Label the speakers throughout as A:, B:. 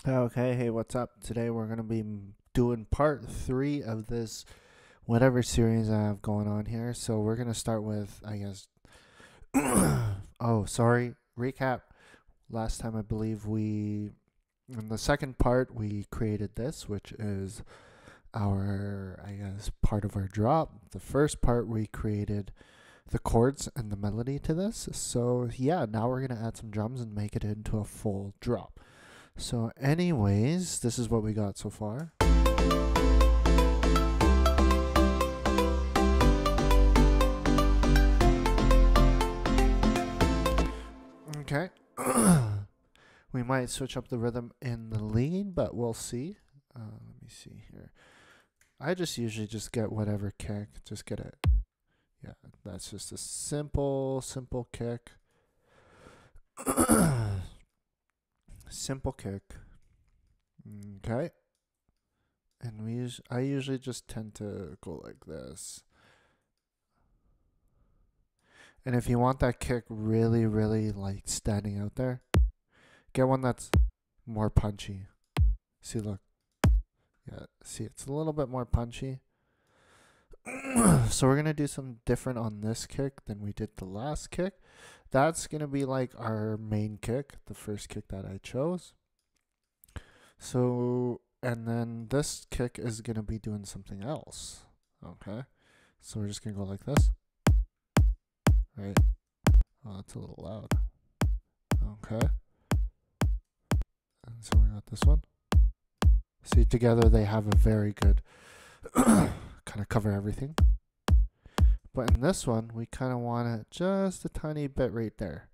A: Okay, hey, what's up? Today we're going to be doing part three of this whatever series I have going on here. So we're going to start with, I guess, oh, sorry, recap. Last time I believe in the second part, we created this, which is our, I guess, part of our drop. The first part, we created the chords and the melody to this. So yeah, now we're going to add some drums and make it into a full drop. So anyways, this is what we got so far. Okay. We might switch up the rhythm in the lead, but we'll see. Let me see here. I just usually just get whatever kick. Just get it. Yeah, that's just a simple kick. Simple kick. Okay. And I usually just tend to go like this. And if you want that kick really, really like standing out there, get one that's more punchy. See, look. Yeah, see, it's a little bit more punchy. So we're going to do something different on this kick than we did the last kick. That's going to be like our main kick, the first kick that I chose. So, and then this kick is going to be doing something else. Okay. So we're just going to go like this. Right. Oh, that's a little loud. Okay. And so we got this one. See, together they have a very good kind of cover everything. But in this one, we kind of want it just a tiny bit right there.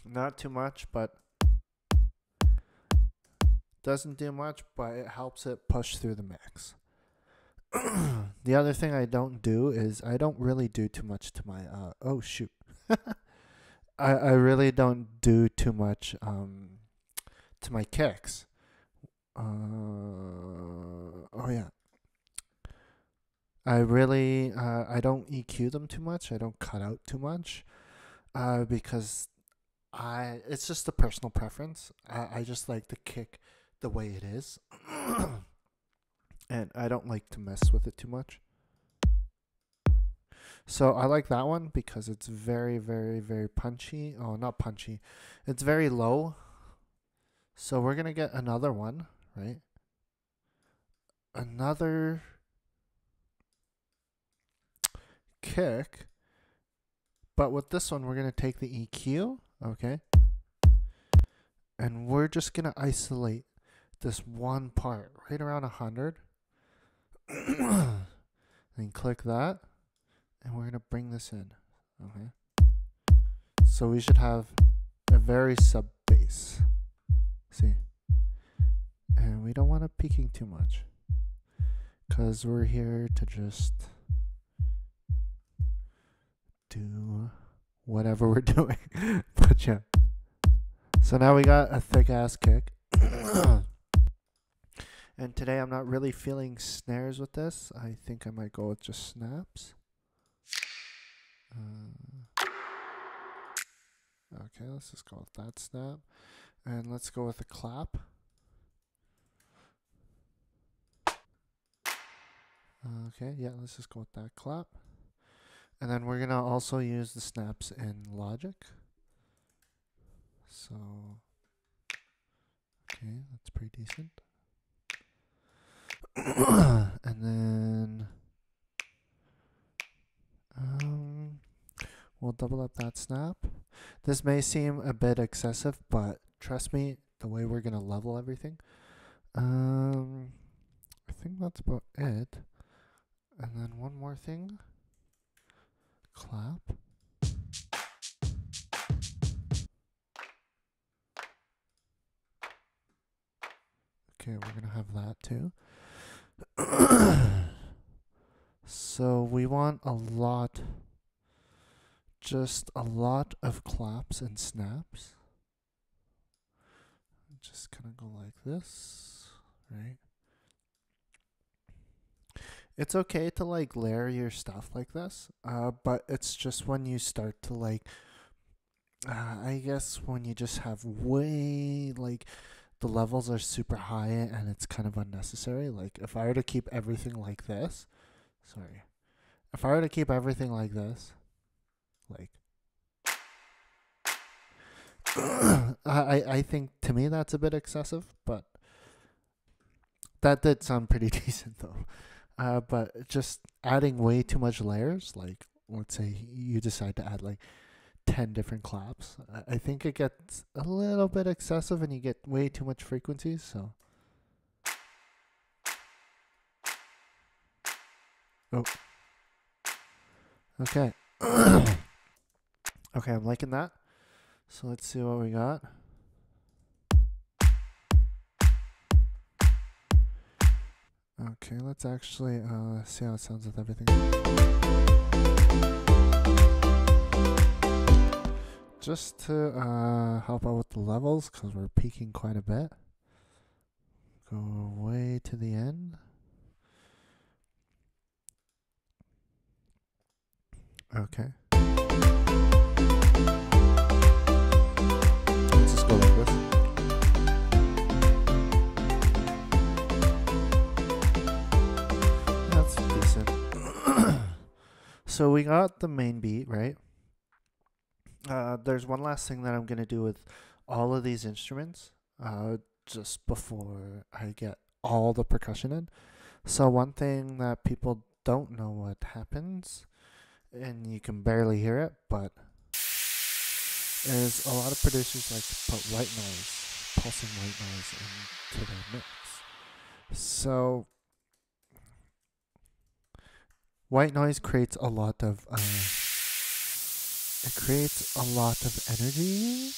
A: Not too much, but doesn't do much, but it helps it push through the mix. The other thing I don't do is I don't really do too much to my oh shoot. I really don't do too much to my kicks. Oh yeah. I really I don't EQ them too much. I don't cut out too much. Because it's just a personal preference. I just like the kick the way it is. And I don't like to mess with it too much. So I like that one because it's very, very, very punchy. Oh, not punchy. It's very low. So we're going to get another one, right? Another kick. But with this one, we're going to take the EQ, okay? And we're just going to isolate this one part right around 100. Then click that. And we're going to bring this in, okay? So we should have a very sub bass. See? And we don't want it peaking too much, because we're here to just do whatever we're doing. But yeah. So now we got a thick ass kick. And today I'm not really feeling snares with this. I think I might go with just snaps. Okay, let's just go with that snap. And let's go with a clap. Okay, yeah, let's just go with that clap. And then we're going to also use the snaps in Logic. So, okay, that's pretty decent. And then we'll double up that snap. This may seem a bit excessive, but trust me, the way we're going to level everything. I think that's about it. And then one more thing. Clap. Okay, we're going to have that too. So we want just a lot of claps and snaps. Just kind of go like this, right? It's okay to like layer your stuff like this, but it's just when you start to like, I guess when you just have way like the levels are super high and it's kind of unnecessary. Like if I were to keep everything like this, sorry, if I were to keep everything like this, like I think to me that's a bit excessive, but that did sound pretty decent though. But just adding way too much layers, like let's say you decide to add like 10 different claps, I think it gets a little bit excessive and you get way too much frequency. So oh, okay. Okay, I'm liking that. So let's see what we got. Okay, let's actually see how it sounds with everything. Just to help out with the levels, because we're peaking quite a bit. Go way to the end. Okay. Let's just go like this. That's decent. So we got the main beat, right? There's one last thing that I'm going to do with all of these instruments just before I get all the percussion in. So one thing that people don't know what happens, and you can barely hear it, but is a lot of producers like to put white noise, pulsing white noise into their mix. So white noise creates a lot of energy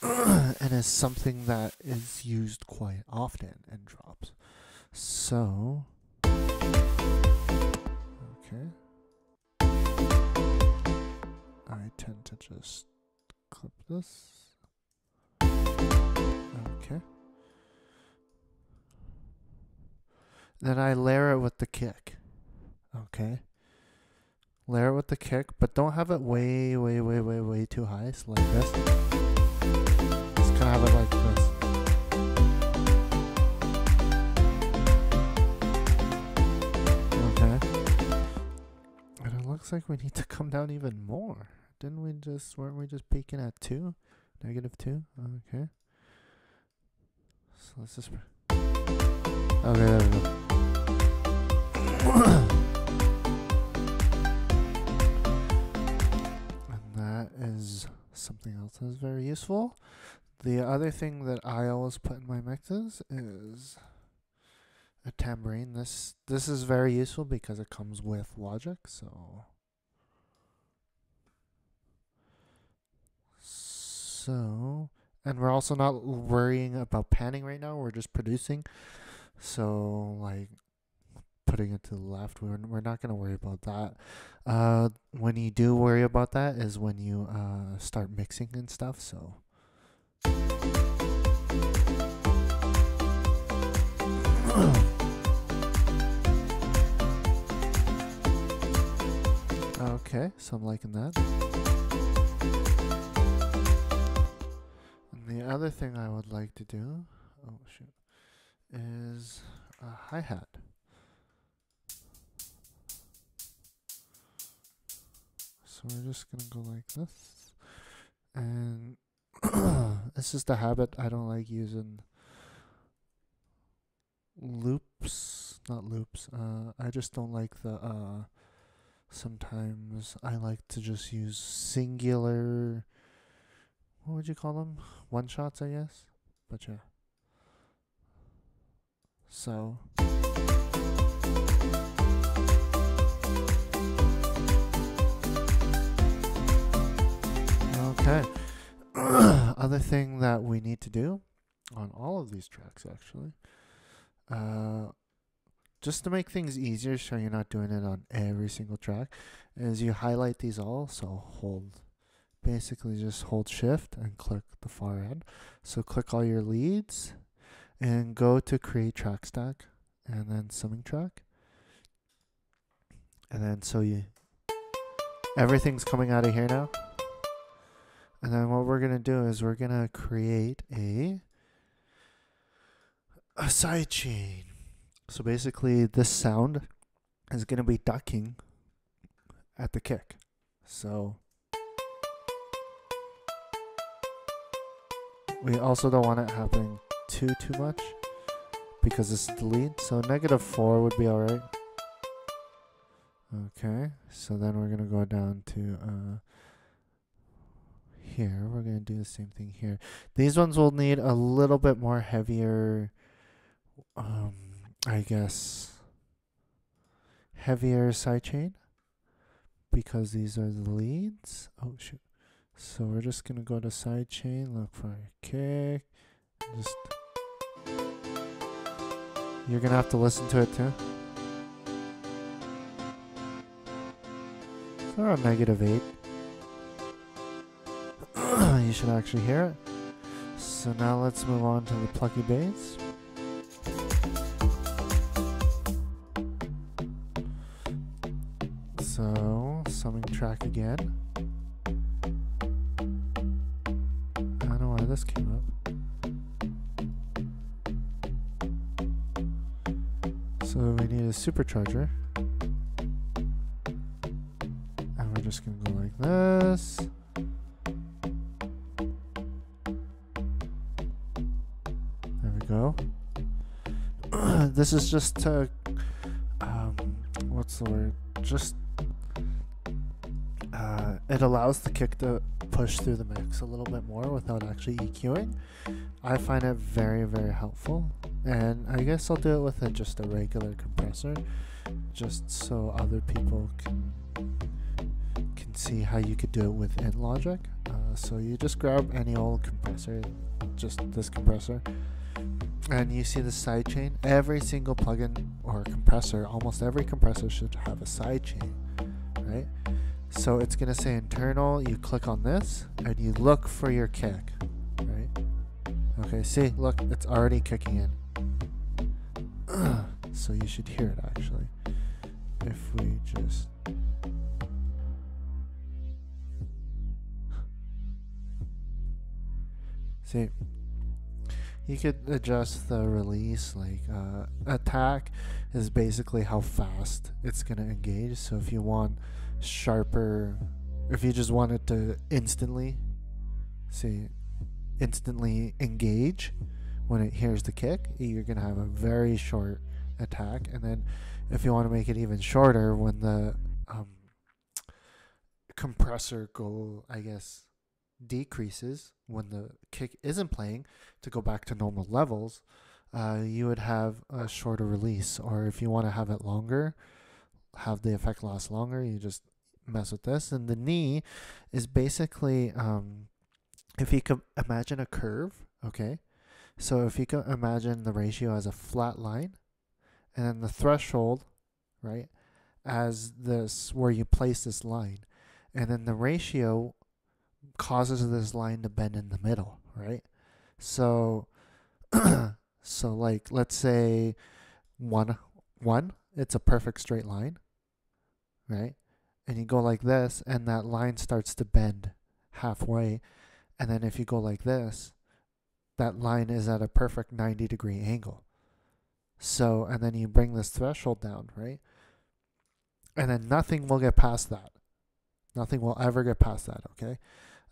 A: and is something that is used quite often in drops. So okay, I tend to just clip this. Okay, then I layer it with the kick. Okay, layer it with the kick, but don't have it way too high. So like this. Just kind of have it like this. Okay. And it looks like we need to come down even more. Weren't we just peaking at 2? -2? Okay. So let's just... Okay, there we go. Is something else that is very useful. The other thing that I always put in my mixes is a tambourine. This is very useful because it comes with Logic. So and we're also not worrying about panning right now. We're just producing. So like putting it to the left, we're not going to worry about that. When you do worry about that is when you start mixing and stuff. So okay, so I'm liking that. And the other thing I would like to do, oh shoot, is a hi-hat. So we're just going to go like this. And it's just a habit. I don't like using loops. Not loops. I just don't like the... sometimes I like to just use singular... What would you call them? One-shots, I guess. But yeah. So... Okay. Other thing that we need to do on all of these tracks, actually, just to make things easier so you're not doing it on every single track, is you highlight these all. So basically just hold shift and click the far end. So click all your leads and go to create track stack and then summing track. And then everything's coming out of here now. And then what we're going to do is we're going to create a Side chain. So basically this sound is going to be ducking at the kick. So we also don't want it happening too much because this is the lead. So -4 would be alright. Okay, so then we're going to go down to here. We're going to do the same thing here. These ones will need a little bit more heavier, I guess, heavier sidechain because these are the leads. Oh, shoot. So we're just going to go to sidechain, look for a kick. Just, you're going to have to listen to it too. So around -8. You should actually hear it. So now let's move on to the plucky bass. So, summing track again. I don't know why this came up. So we need a supercharger. And we're just going to go like this. Go. This is just to, what's the word? Just, it allows the kick to push through the mix a little bit more without actually EQing. I find it very, very helpful. And I guess I'll do it with just a regular compressor, just so other people can see how you could do it within Logic. So you just grab any old compressor, just this compressor, and you see the sidechain. Every single plugin or compressor, almost every compressor should have a sidechain, right? So it's going to say internal, you click on this, and you look for your kick, right? Okay, see, look, it's already kicking in. So you should hear it actually. If we just... See, you could adjust the release, like attack is basically how fast it's going to engage. So if you want sharper, if you just want it to instantly engage when it hears the kick, you're going to have a very short attack. And then if you want to make it even shorter, when the compressor decreases, when the kick isn't playing, to go back to normal levels, you would have a shorter release. Or if you want to have it longer, have the effect last longer, you just mess with this. And the knee is basically, if you could imagine a curve, okay? So if you could imagine the ratio as a flat line, and then the threshold, right, as this, where you place this line, and then the ratio causes this line to bend in the middle, right? So so like, let's say 1, it's a perfect straight line, right? And you go like this, and that line starts to bend halfway. And then if you go like this, that line is at a perfect 90-degree angle. So, and then you bring this threshold down, right? And then nothing will get past that. Nothing will ever get past that, okay?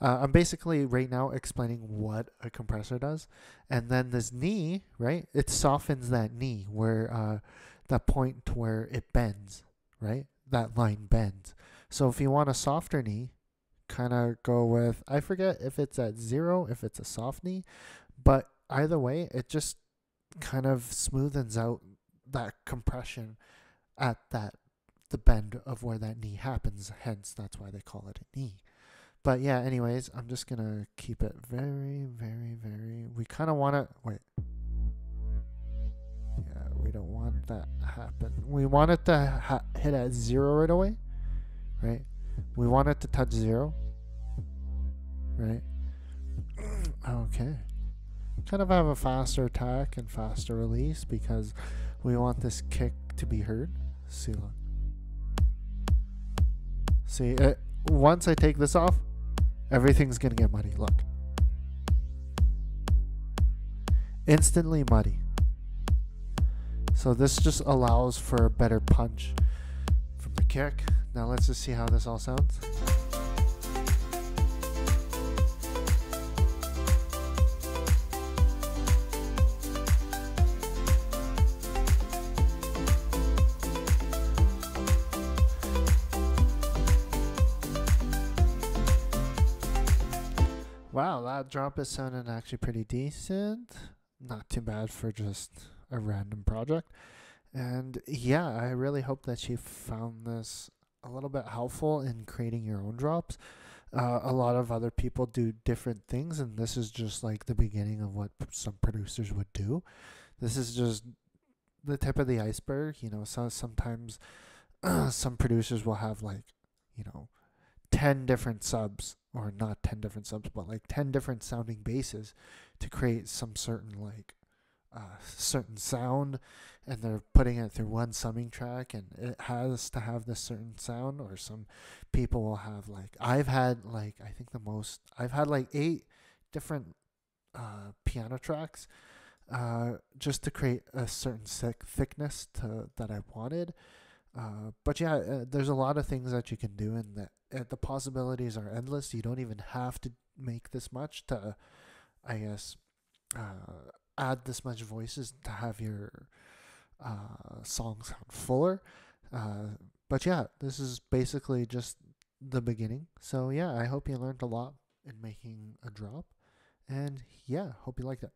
A: I'm basically right now explaining what a compressor does. And then this knee, right? It softens that knee where that point where it bends, right? That line bends. So if you want a softer knee, kind of go with, I forget if it's at 0, if it's a soft knee, but either way, it just kind of smoothens out that compression at the bend of where that knee happens. Hence, that's why they call it a knee. But yeah, anyways, I'm just going to keep it very, very, very... We kind of want to... Wait. Yeah, we don't want that to happen. We want it to hit at 0 right away, right? We want it to touch 0, right? Okay. Kind of have a faster attack and faster release because we want this kick to be heard. See, look. See, once I take this off, everything's going to get muddy. Look. Instantly muddy. So this just allows for a better punch from the kick. Now let's just see how this all sounds. Wow, that drop is sounding actually pretty decent. Not too bad for just a random project. And yeah, I really hope that you found this a little bit helpful in creating your own drops. A lot of other people do different things, and this is just like the beginning of what some producers would do. This is just the tip of the iceberg. So sometimes some producers will have like, you know, 10 different subs, or not 10 different subs, but like 10 different sounding basses to create some certain sound, and they're putting it through one summing track, and it has to have this certain sound. Or some people will have like, I've had like 8 different piano tracks just to create a certain thickness that I wanted. But yeah, there's a lot of things that you can do, and the possibilities are endless. You don't even have to make this much to, I guess, add this much voices to have your song sound fuller. But yeah, this is basically just the beginning. So yeah, I hope you learned a lot in making a drop, and yeah, hope you like that.